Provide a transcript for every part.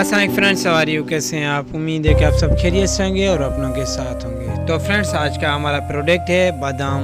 अस्सलाम फ्रेंड्स, सवारी कैसे हैं आप। उम्मीद है कि आप सब खैरियत से होंगे और अपनों के साथ होंगे। तो फ्रेंड्स, आज का हमारा प्रोडक्ट है बादाम।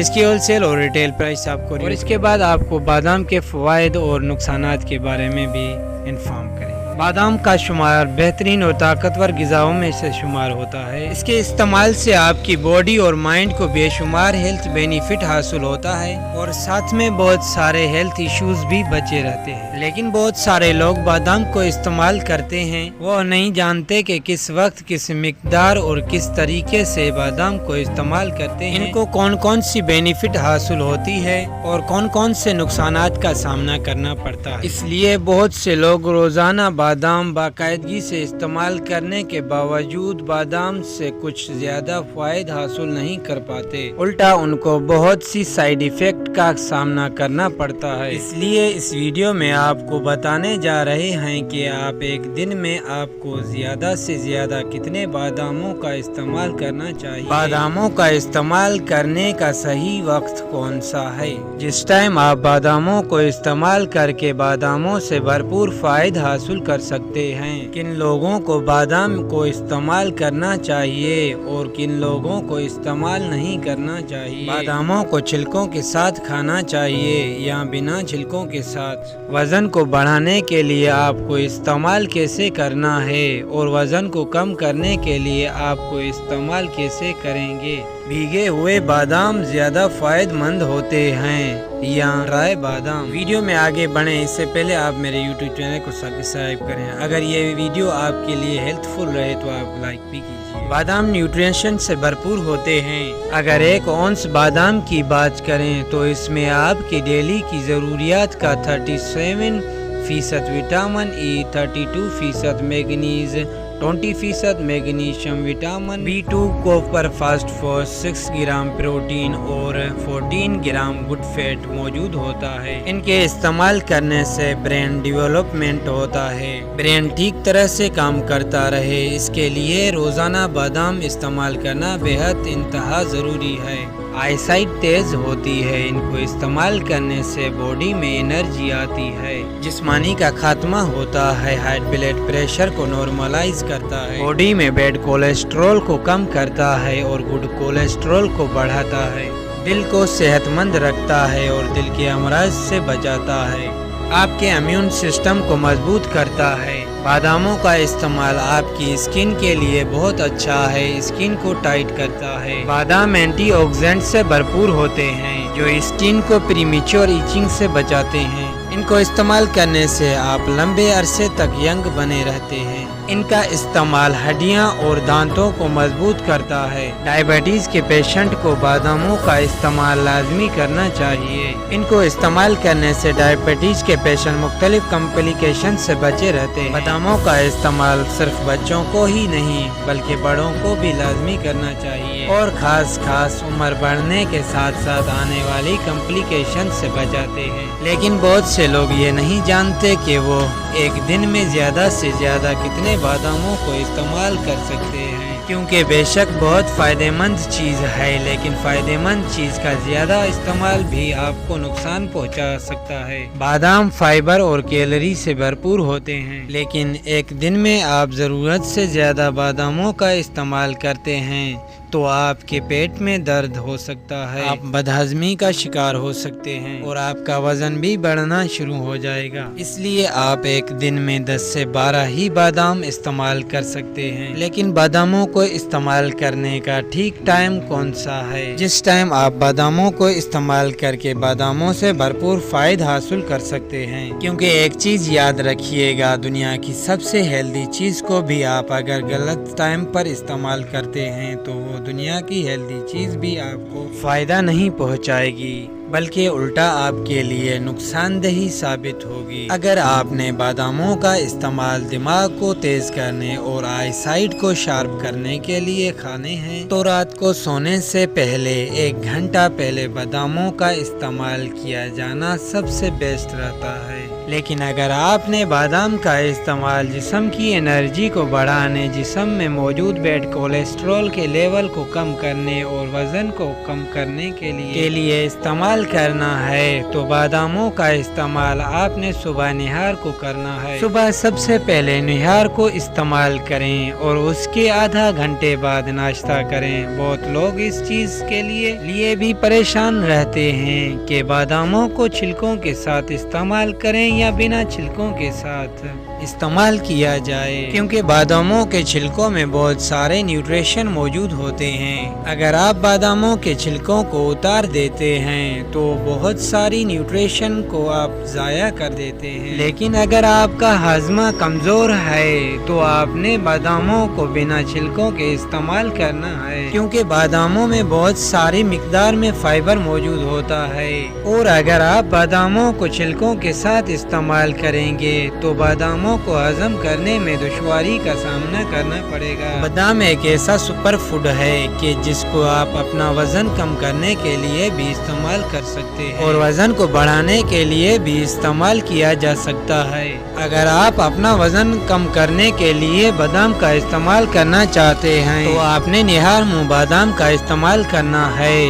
इसकी होलसेल और रिटेल प्राइस आपको और इसके बाद आपको बादाम के फ़वाइद और नुकसानात के बारे में भी इन्फॉर्म करेंगे। बादाम का शुमार बेहतरीन और ताकतवर ग़िज़ाओं में से शुमार होता है। इसके इस्तेमाल से आपकी बॉडी और माइंड को बेशुमार हेल्थ बेनिफिट हासिल होता है और साथ में बहुत सारे हेल्थ इश्यूज भी बचे रहते हैं। लेकिन बहुत सारे लोग बादाम को इस्तेमाल करते हैं, वो नहीं जानते कि किस वक्त, किस मिकदार और किस तरीके से बादाम को इस्तेमाल करते हैं, इनको कौन कौन सी बेनिफिट हासिल होती है और कौन कौन से नुकसानात का सामना करना पड़ता है। इसलिए बहुत से लोग रोज़ाना बादाम बाकायदगी से इस्तेमाल करने के बावजूद बादाम से कुछ ज्यादा फायदा हासिल नहीं कर पाते, उल्टा उनको बहुत सी साइड इफेक्ट का सामना करना पड़ता है। इसलिए इस वीडियो में आपको बताने जा रहे हैं कि आप एक दिन में आपको ज्यादा से ज्यादा कितने बादामों का इस्तेमाल करना चाहिए, बादामों का इस्तेमाल करने का सही वक्त कौन सा है, जिस टाइम आप बादामों को इस्तेमाल करके बादामों से भरपूर फायदा हासिल कर सकते हैं। किन लोगों को बादाम को इस्तेमाल करना चाहिए और किन लोगों को इस्तेमाल नहीं करना चाहिए। बादामों को छिलकों के साथ खाना चाहिए या बिना छिलकों के साथ। वजन को बढ़ाने के लिए आपको इस्तेमाल कैसे करना है और वजन को कम करने के लिए आपको इस्तेमाल कैसे करेंगे। भीगे हुए बादाम ज्यादा फायदेमंद होते हैं या ड्राई बादाम। वीडियो में आगे बढ़े इससे पहले आप मेरे YouTube चैनल को सब्सक्राइब करें। अगर ये वीडियो आपके लिए हेल्पफुल रहे तो आप लाइक भी कीजिए। बादाम न्यूट्रिशन से भरपूर होते हैं। अगर 1 औंस बादाम की बात करें तो इसमें आपकी डेली की ज़रूरियात का 37% vitamin E, 32% manganese, 20% magnesium, vitamin B2, copper, phosphorus, 6 gram protein और 14 ग्राम गुड फैट मौजूद होता है। इनके इस्तेमाल करने से ब्रेन डेवलपमेंट होता है, ब्रेन ठीक तरह से काम करता रहे। इसके लिए रोजाना बादाम इस्तेमाल करना बेहद इंतहा ज़रूरी है। आईसाइट तेज होती है। इनको इस्तेमाल करने से बॉडी में एनर्जी आती है, जिस्मानी का खात्मा होता है, हाई ब्लड प्रेशर को नॉर्मलाइज करता है, बॉडी में बैड कोलेस्ट्रॉल को कम करता है और गुड कोलेस्ट्रॉल को बढ़ाता है, दिल को सेहतमंद रखता है और दिल के अमराज से बचाता है, आपके इम्यून सिस्टम को मजबूत करता है। बादामों का इस्तेमाल आपकी स्किन के लिए बहुत अच्छा है, स्किन को टाइट करता है। बादाम एंटीऑक्सीडेंट से भरपूर होते हैं जो स्किन को प्रीमेच्योर इचिंग से बचाते हैं। इनको इस्तेमाल करने से आप लंबे अरसे तक यंग बने रहते हैं। इनका इस्तेमाल हड्डियां और दांतों को मजबूत करता है। डायबिटीज के पेशेंट को बादामों का इस्तेमाल लाजमी करना चाहिए। इनको इस्तेमाल करने से डायबिटीज के पेशेंट मुख्तलिफ कॉम्प्लिकेशन से बचे रहते हैं। बादामों का इस्तेमाल सिर्फ बच्चों को ही नहीं बल्कि बड़ों को भी लाजमी करना चाहिए और खास उम्र बढ़ने के साथ साथ आने वाली कॉम्प्लिकेशन से बचाते हैं। लेकिन बहुत से लोग ये नहीं जानते कि वो एक दिन में ज्यादा से ज्यादा कितने बादामों को इस्तेमाल कर सकते हैं, क्योंकि बेशक बहुत फायदेमंद चीज़ है, लेकिन फायदेमंद चीज़ का ज्यादा इस्तेमाल भी आपको नुकसान पहुंचा सकता है। बादाम फाइबर और कैलोरी से भरपूर होते हैं, लेकिन एक दिन में आप ज़रूरत से ज़्यादा बादामों का इस्तेमाल करते हैं तो आपके पेट में दर्द हो सकता है, आप बदहजमी का शिकार हो सकते हैं और आपका वजन भी बढ़ना शुरू हो जाएगा। इसलिए आप एक दिन में 10 से 12 ही बादाम इस्तेमाल कर सकते हैं। लेकिन बादामों को इस्तेमाल करने का ठीक टाइम कौन सा है, जिस टाइम आप बादामों को इस्तेमाल करके बादामों से भरपूर फायदा हासिल कर सकते हैं। क्योंकि एक चीज़ याद रखिएगा, दुनिया की सबसे हेल्दी चीज़ को भी आप अगर गलत टाइम पर इस्तेमाल करते हैं तो वो दुनिया की हेल्दी चीज़ भी आपको फ़ायदा नहीं पहुंचाएगी, बल्कि उल्टा आपके लिए नुकसानदेही साबित होगी। अगर आपने बादामों का इस्तेमाल दिमाग को तेज करने और आईसाइट को शार्प करने के लिए खाने हैं तो रात को सोने से पहले 1 घंटा पहले बादामों का इस्तेमाल किया जाना सबसे बेस्ट रहता है। لیکن اگر آپ نے بادام کا استعمال جسم کی انرجی کو بڑھانے، جسم میں موجود بیڈ کولیسٹرول کے لیول کو کم کرنے اور وزن کو کم کرنے کے لیے استعمال کرنا ہے تو باداموں کا استعمال آپ نے صبح نہار کو کرنا ہے۔ صبح سب سے پہلے نہار کو استعمال کریں اور اس کے آدھا گھنٹے بعد ناشتہ کریں۔ بہت لوگ اس چیز کے لیے بھی پریشان رہتے ہیں کہ باداموں کو چھلکوں کے ساتھ استعمال کریں یا بنا چھلکوں کے ساتھ استعمال کیا جائے، کیونکہ باداموں کے چھلکوں میں بہت سارے نیوٹریشن موجود ہوتے ہیں۔ اگر آپ باداموں کے چھلکوں کو اتار دیتے ہیں تو بہت ساری نیوٹریشن کو آپ ضائع کر دیتے ہیں، لیکن اگر آپ کا ہاضمہ کمزور ہے تو آپ نے باداموں کو بنا چھلکوں کے استعمال کرنا ہے، کیونکہ باداموں میں بہت ساری مقدار میں فائبر موجود ہوتا ہے، اور اگر آپ باداموں کو چھلکوں کے ساتھ استعمال کریں گے تو باداموں کو ہضم کرنے میں دشواری کا سامنا کرنا پڑے گا۔ بادام ایک ایسا سپر فوڈ ہے کہ جس کو آپ اپنا وزن کم کرنے کے لیے بھی استعمال کر سکتے ہیں اور وزن کو بڑھانے کے لیے بھی استعمال کیا جا سکتا ہے۔ اگر آپ اپنا وزن کم کرنے کے لیے بادام کا استعمال کرنا چاہتے ہیں تو آپ نے نہار منہ بادام کا استعمال کرنا ہے،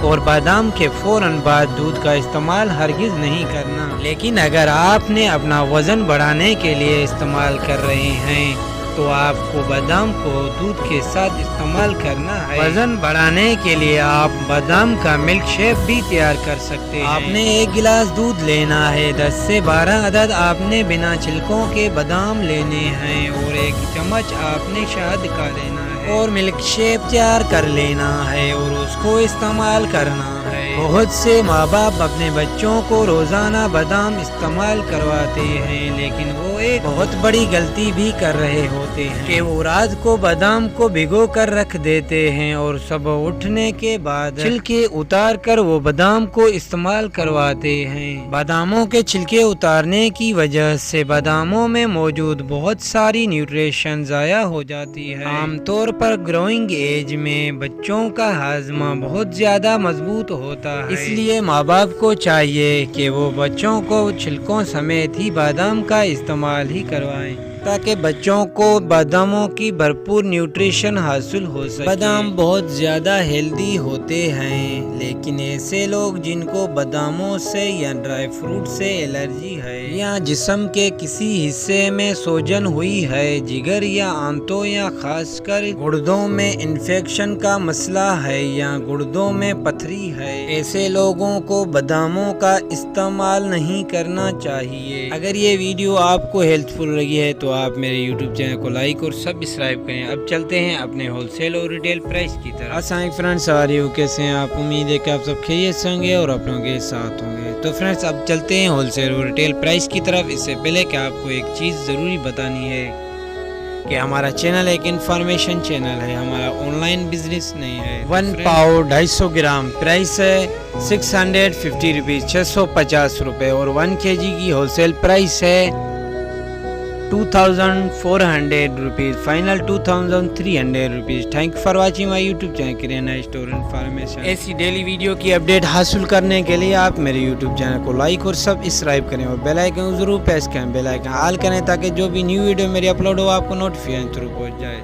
اور بادام کے فوراً بعد دودھ کا استعمال ہرگز نہیں کرنا۔ لیکن اگر آپ نے اپنا وزن بڑھانے کے لیے استعمال کر رہے ہیں تو آپ کو بادام کو دودھ کے ساتھ استعمال کرنا ہے۔ وزن بڑھانے کے لیے آپ بادام کا ملک شیک بھی تیار کر سکتے ہیں۔ آپ نے ایک گلاس دودھ لینا ہے، 10 سے 12 عدد آپ نے بنا چھلکوں کے بادام لینے ہیں، اور 1 چمچ آپ نے شہد کا لینا ہے اور ملک شیک تیار کر لینا ہے اور اس کو استعمال کرنا ہے۔ بہت سے ماں باپ اپنے بچوں کو روزانہ بادام استعمال کرواتے ہیں، لیکن وہ ایک بہت بڑی غلطی بھی کر رہے ہوتے ہیں کہ وہ رات کو بادام کو بھگو کر رکھ دیتے ہیں اور صبح اٹھنے کے بعد چھلکے اتار کر وہ بادام کو استعمال کرواتے ہیں۔ باداموں کے چھلکے اتارنے کی وجہ سے باداموں میں موجود بہت ساری نیوٹریشن ضائع ہو جاتی ہے۔ عام طور پر گروئنگ ایج میں بچوں کا ہاضمہ بہت زیادہ مضبوط ہوتا ہے، اس لیے ماں باپ کو چاہیے کہ وہ بچوں کو چھلکوں سمیت ہی بادام کا استعمال ہی کروائیں تاکہ بچوں کو باداموں کی بھرپور نیوٹریشن حاصل ہو سکے۔ بادام بہت زیادہ ہیلدی ہوتے ہیں، لیکن ایسے لوگ جن کو باداموں سے یا ڈرائی فروٹ سے الرجی ہے یا جسم کے کسی حصے میں سوجن ہوئی ہے، جگر یا آنتوں یا خاص کر گردوں میں انفیکشن کا مسئلہ ہے یا گردوں میں پتھری ہے، ایسے لوگوں کو باداموں کا استعمال نہیں کرنا چاہیے۔ اگر یہ ویڈیو آپ کو ہیلپ فل لگی ہے تو آپ میرے یوٹیوب چینل کو لائک اور سبسکرائب کریں۔ اب چلتے ہیں اپنے ہول سیل اور ریٹیل پرائس کی طرف۔ السلام فرینڈس، کیسے ہیں آپ؟ امید ہے کہ آپ سب خیریت سے ہوں گے اور اپنوں کے ساتھ ہوں گے۔ تو فرینڈس اب چلتے ہیں ہول سیل اور ریٹیل پرائس کی طرف۔ اس سے پہلے کہ آپ کو ایک چیز ضروری بتانی ہے کہ ہمارا چینل ایک انفارمیشن چینل ہے، ہمارا آن لائن بزنس نہیں ہے۔ 1 پاؤ 250 گرام پرائس ہے 650 روپیز، 650 روپے، اور 1 kg کی ہول سیل پرائس ہے 2400 rupees, final 2300 rupees. Thank you for watching my YouTube channel kirana store information. ایسی ڈیلی ویڈیو کی اپڈیٹ حاصل کرنے کے لیے آپ میرے یوٹیوب چینل کو لائک اور سبسکرائب کریں اور بیل آئیکن ضرور پریس کریں، بیل آئیکن آل کریں تاکہ جو بھی نیو ویڈیو میری اپلوڈ ہو آپ کو نوٹیفیکیشن تھرو پہنچ جائے۔